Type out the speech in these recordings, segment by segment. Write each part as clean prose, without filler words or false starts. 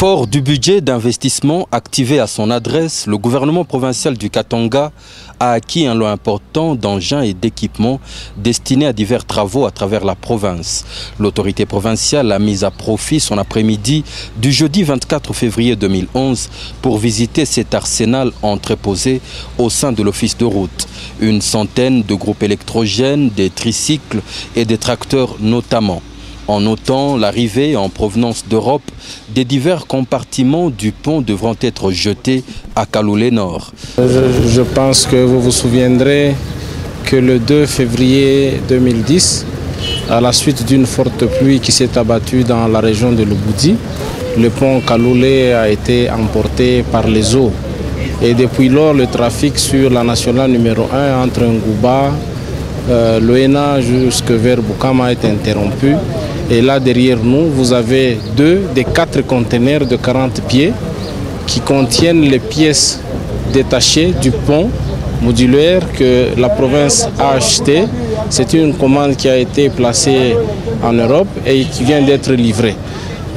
Fort du budget d'investissement activé à son adresse, le gouvernement provincial du Katanga a acquis un lot important d'engins et d'équipements destinés à divers travaux à travers la province. L'autorité provinciale a mis à profit son après-midi du jeudi 24 février 2011 pour visiter cet arsenal entreposé au sein de l'office de route. Une centaine de groupes électrogènes, des tricycles et des tracteurs notamment. En notant l'arrivée en provenance d'Europe des divers compartiments du pont devront être jetés à Kaloulé Nord. Je pense que vous vous souviendrez que le 2 février 2010, à la suite d'une forte pluie qui s'est abattue dans la région de Lubudi, le pont Kaloulé a été emporté par les eaux. Et depuis lors, le trafic sur la nationale numéro 1 entre Ngouba, Loena jusque vers Bukama est interrompu. Et là derrière nous, vous avez 2 des 4 conteneurs de 40 pieds qui contiennent les pièces détachées du pont modulaire que la province a acheté. C'est une commande qui a été placée en Europe et qui vient d'être livrée.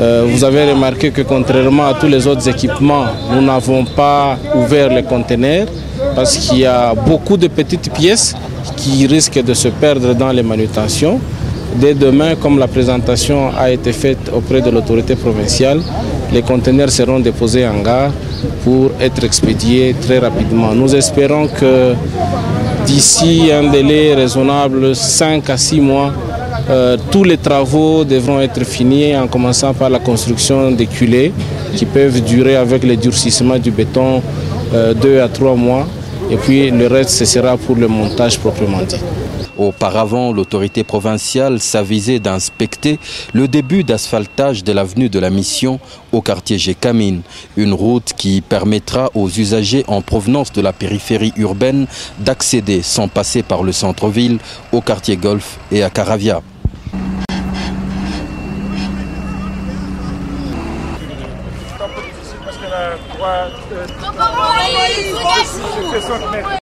Vous avez remarqué que contrairement à tous les autres équipements, nous n'avons pas ouvert les conteneurs parce qu'il y a beaucoup de petites pièces qui risquent de se perdre dans les manutentions. Dès demain, comme la présentation a été faite auprès de l'autorité provinciale, les conteneurs seront déposés en gare pour être expédiés très rapidement. Nous espérons que d'ici un délai raisonnable, 5 à 6 mois, tous les travaux devront être finis en commençant par la construction des culées qui peuvent durer avec le durcissement du béton 2 à 3 mois. Et puis le reste, ce sera pour le montage proprement dit. Auparavant, l'autorité provinciale s'avisait d'inspecter le début d'asphaltage de l'avenue de la Mission au quartier Gécamine, une route qui permettra aux usagers en provenance de la périphérie urbaine d'accéder sans passer par le centre-ville au quartier Golf et à Caravia.